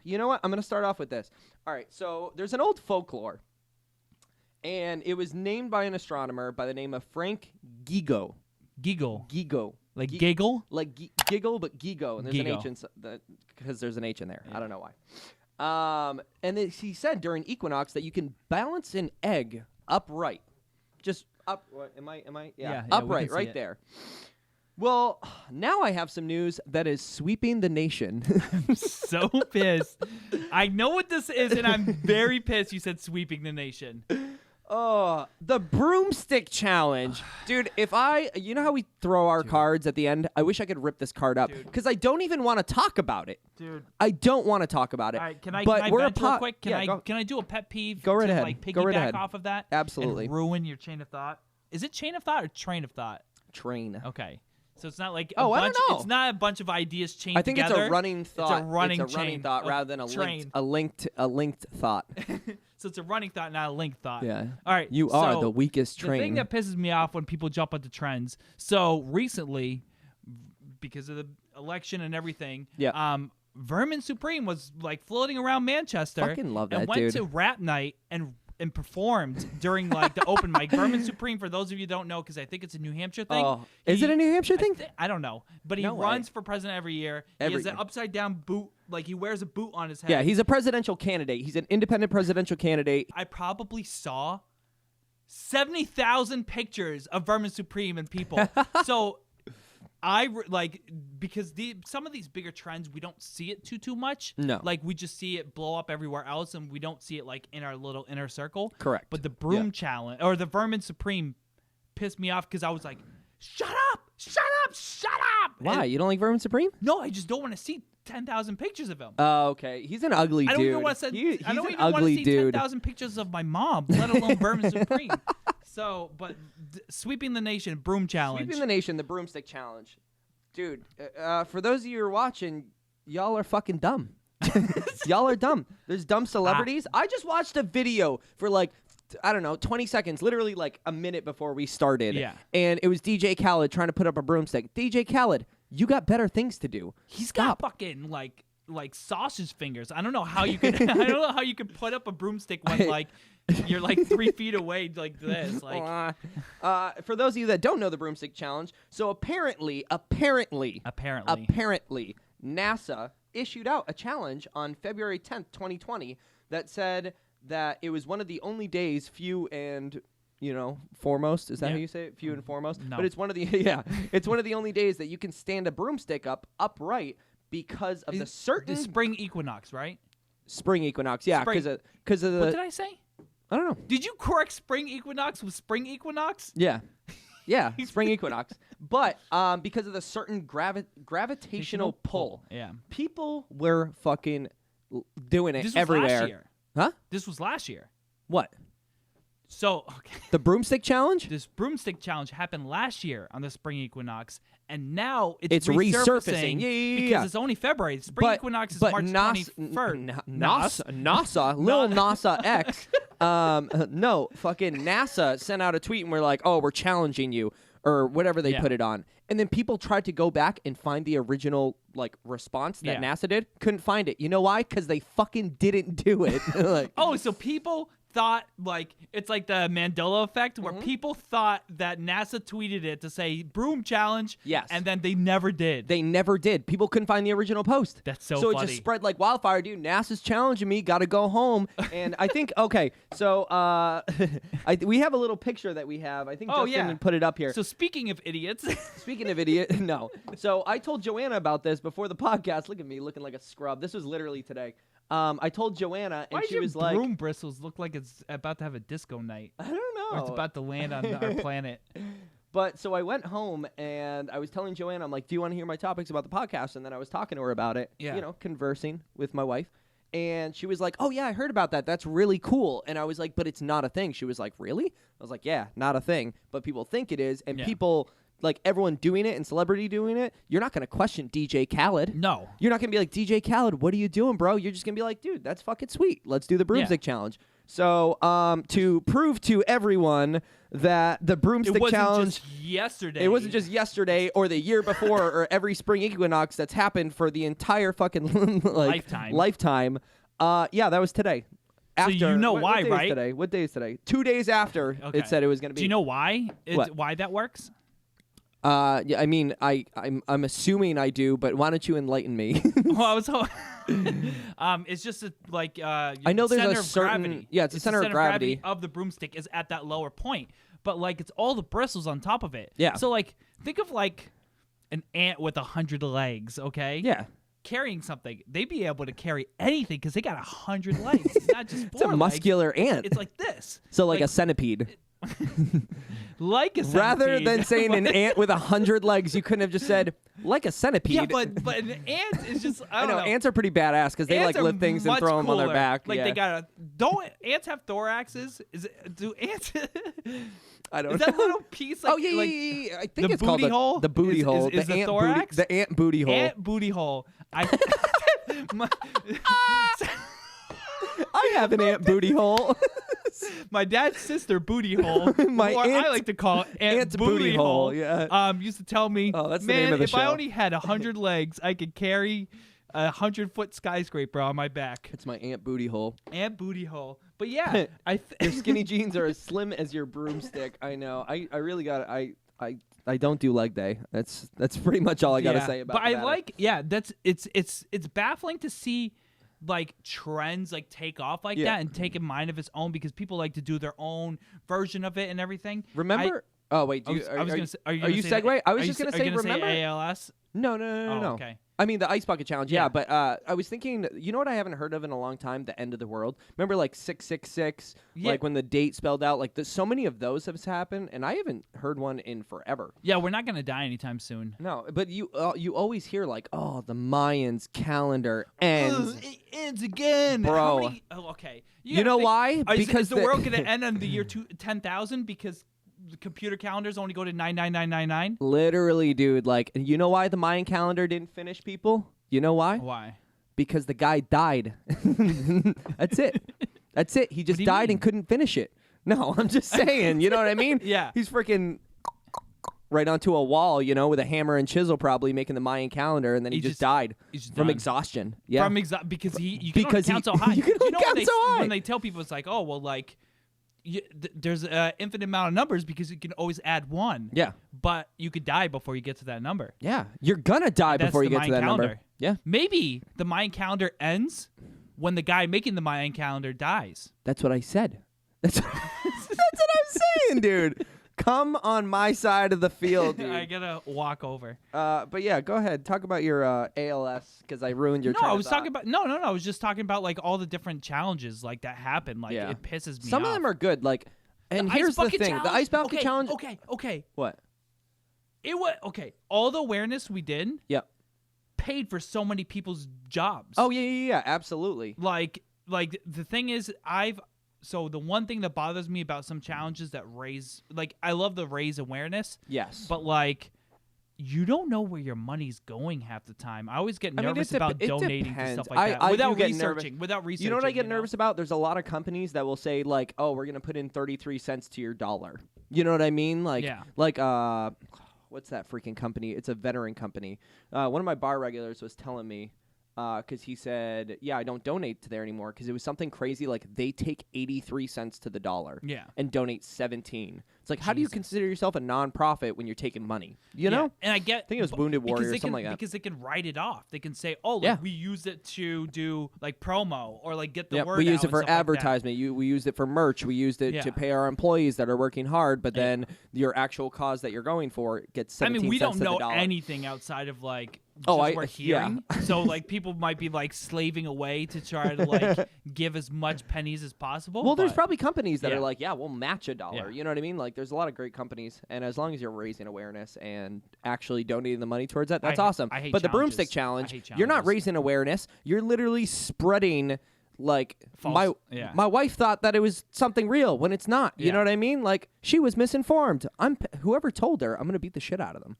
You know what? I'm going to start off with this. All right, so there's an old folklore, and it was named by an astronomer by the name of Frank Gigo. Giggle. Like Gi- giggle? Like giggle, but Gigo, and there's an Gigo. H in because there's an H in there. I don't know why. And he said during equinox that you can balance an egg upright, just up. What, am I? Yeah, we upright, can see right it. there. Well, now I have some news that is sweeping the nation. So pissed. I know what this is, and I'm very pissed you said sweeping the nation. Oh, the broomstick challenge. Dude, you know how we throw our cards at the end? I wish I could rip this card up because I don't even want to talk about it. Dude. I don't want to talk about it. All right, can I but we're vent real quick? Can yeah, I do a pet peeve Go right to ahead. like piggyback Go right ahead. off of that? Absolutely. And ruin your chain of thought? Is it chain of thought or train of thought? Train. Okay. So it's not like I don't know. It's not a bunch of ideas chained I think together. it's a running thought. It's a running It's a running chain thought of rather than a train. linked thought. So it's a running thought, not a linked thought. Yeah. All right. You are so the weakest The train. thing that pisses me off when people jump onto trends. So recently, because of the election and everything, Yeah. Vermin Supreme was like floating around Manchester. Fucking love that and went dude. to rap night and performed during like the open mic. Vermin Supreme, for those of you who don't know, because I think it's a New Hampshire thing. Oh, is it a New Hampshire thing? I don't know, but he No way. runs for president every year. He Every has an year. upside down boot, like he wears a boot on his head. Yeah, he's a presidential candidate. He's an independent presidential candidate. I probably saw 70,000 pictures of Vermin Supreme and people. So because some of these bigger trends, we don't see it too much. No. Like we just see it blow up everywhere else, and we don't see it like in our little inner circle. Correct. But the Broom challenge or the Vermin Supreme pissed me off because I was like, shut up. Why? And- You don't like Vermin Supreme? no, I just don't want to see 10,000 pictures of him. Oh, okay. He's an ugly I don't dude. even want to He's I don't an even want to ugly see dude. 10,000 pictures of my mom, let alone Vermin Supreme. So, but sweeping the nation, Broom challenge. Sweeping the nation, the broomstick challenge. Dude, for those of you who are watching, y'all are fucking dumb. Y'all are dumb. There's dumb celebrities. I just watched a video for like, I don't know, 20 seconds, literally like a minute before we started. Yeah. And it was DJ Khaled trying to put up a broomstick. DJ Khaled, you got better things to do. He's Stop. got fucking like sausage fingers. I don't know how you could. I don't know how you could put up a broomstick when like you're like 3 feet away like this. Like For those of you that don't know the broomstick challenge, so apparently, NASA issued out a challenge on February 10th, 2020 that said that it was one of the only days few and foremost. Is that how you say it? Few and foremost? No. But it's one of the it's one of the only days that you can stand a broomstick upright because of the certain the spring equinox, right? spring equinox. Yeah, Spring. because of the What did I say? I don't know. Did you correct spring equinox with spring equinox? Yeah. Yeah, spring equinox. But because of the certain gravitational pull, Yeah. people were fucking doing it This was everywhere. last year. Huh? This was last year. What? So, okay. The broomstick challenge? This broomstick challenge happened last year on the spring equinox, and now it's resurfacing. Yeah. because it's only February. Spring equinox is March 21st. NASA, Lil NASA X. No, fucking NASA sent out a tweet and we're like, oh, we're challenging you, or whatever they put it on. And then people tried to go back and find the original response that NASA did. Couldn't find it. You know why? Because they fucking didn't do it. Oh, so people thought it's like the Mandela effect where people thought that NASA tweeted it to say Broom challenge. Yes. And then they never did. They never did. People couldn't find the original post. That's so So funny. it just spread like wildfire, dude. NASA's challenging me. Got to go home. And I think, okay, so we have a little picture that we have. I think Justin put it up here. So speaking of idiots. Speaking of idiot, no. So I told Joanna about this before the podcast. Look at me looking like a scrub. This was literally today. I told Joanna, and Why she do was your like, broom bristles look like it's about to have a disco night? I don't know. Or it's about to land on our planet. But so I went home and I was telling Joanna, I'm like, do you want to hear my topics about the podcast? And then I was talking to her about it, conversing with my wife. And she was like, oh, yeah, I heard about that. That's really cool. And I was like, but it's not a thing. She was like, really? I was like, yeah, not a thing. But people think it is. And people, like everyone doing it and celebrity doing it, you're not going to question DJ Khaled. No. You're not going to be like, DJ Khaled, what are you doing, bro? You're just going to be like, dude, that's fucking sweet. Let's do the broomstick challenge. So to prove to everyone that the broomstick challenge yesterday. It wasn't just yesterday or the year before or every spring equinox that's happened for the entire fucking lifetime. Yeah, that was today. After, so you know why, what right? Today? What day is today? 2 days after it said it was going to be. Do you know why? Why that works? Yeah, I mean, I'm assuming I do, but why don't you enlighten me? Well, I was it's just like I know there's a certain gravity. It's the center of gravity of the broomstick is at that lower point, but like it's all the bristles on top of it. Yeah. So like think of like an ant with 100 legs. Okay. Yeah. Carrying something, they'd be able to carry anything because they got 100 legs. It's not just 4 It's a muscular legs. ant. It's like this. So like a centipede. Like a centipede. Rather than saying an ant with 100 legs, you couldn't have just said like a centipede. Yeah, but an ant is just I don't know. Ants are pretty badass because they like lift things and throw them on their back. Like they got don't ants have thoraxes? Do ants? I don't know. Is that little piece? Like, yeah. I think the it's called booty hole. The booty hole. Is the ant thorax? The ant booty hole. Ant booty hole. I have an ant booty hole. My dad's sister booty hole. My aunt, I like to call it ant booty hole. Yeah. Used to tell me, that's the man, name of the if show. I only had 100 legs, I could carry a 100-foot skyscraper on my back. It's my ant booty hole. Ant booty hole. But yeah, your skinny jeans are as slim as your broomstick. I know. I really got it. I don't do leg day. That's pretty much all I got to say about that. But it's baffling to see like trends like take off like that and take a mind of its own because people like to do their own version of it and everything. Remember? Oh wait, are you segue? I was just gonna say remember ALS? No. Okay. I mean the ice bucket challenge, yeah. But I was thinking, you know what I haven't heard of in a long time? The end of the world. Remember like 666? Yeah. Like when the date spelled out. Like so many of those have happened, and I haven't heard one in forever. Yeah, we're not gonna die anytime soon. No, but you always hear like, oh, the Mayans calendar ends. It ends again, bro. Okay. You know why? Because is the world gonna end on the year 10,000 because the computer calendars only go to 99999? Literally, dude. Like, you know why the Mayan calendar didn't finish, people? You know why? Why? Because the guy died. That's it. He just died and couldn't finish it. No, I'm just saying. You know what I mean? Yeah. He's freaking right onto a wall, with a hammer and chisel probably making the Mayan calendar, and then he just died from exhaustion. Yeah. Because you can only count so high. You can only count so high. When they tell people, it's like, oh, well, like, there's an infinite amount of numbers because you can always add one. Yeah. But you could die before you get to that number. Yeah. You're going to die before you get to that number. Yeah. Maybe the Mayan calendar ends when the guy making the Mayan calendar dies. That's what I said. That's what I'm saying, dude. Come on my side of the field, dude. I gotta walk over. But yeah, go ahead. Talk about your ALS because I ruined your. No, I was talking about I was just talking about like all the different challenges like that happen. Like it pisses me off. Some of them are good. Like, and here's the thing: the ice bucket challenge. Okay. What? It was all the awareness we did. Yep. Paid for so many people's jobs. Oh yeah, absolutely. Like the thing is, So the one thing that bothers me about some challenges that I love the raise awareness. Yes. But like, you don't know where your money's going half the time. I always get nervous about donating to stuff like that without researching. You know what I get nervous about? There's a lot of companies that will say like, oh, we're going to put in 33 cents to your dollar. You know what I mean? Like, what's that freaking company? It's a veteran company. One of my bar regulars was telling me, because he said, yeah, I don't donate to there anymore because it was something crazy like they take 83 cents to the dollar and donate 17. It's like, how do you consider yourself a nonprofit when you're taking money? You know? And I think it was Wounded Warrior or something like that. Because they can write it off. They can say, oh, look, we used it to do like promo or like get the word out. We used it for advertisement. We used it for merch. We used it to pay our employees that are working hard, but then your actual cause that you're going for gets 17 we cents don't to the dollar. know anything outside of like we're hearing. So like people might be like slaving away to try to like give as much pennies as possible. Well, there's probably companies that are like, we'll match $1. Yeah. You know what I mean? Like there's a lot of great companies, and as long as you're raising awareness and actually donating the money towards that, that's awesome. But the broomstick challenge, you're not raising awareness. You're literally spreading like false. My wife thought that it was something real when it's not. You know what I mean? Like she was misinformed. Whoever told her, I'm going to beat the shit out of them.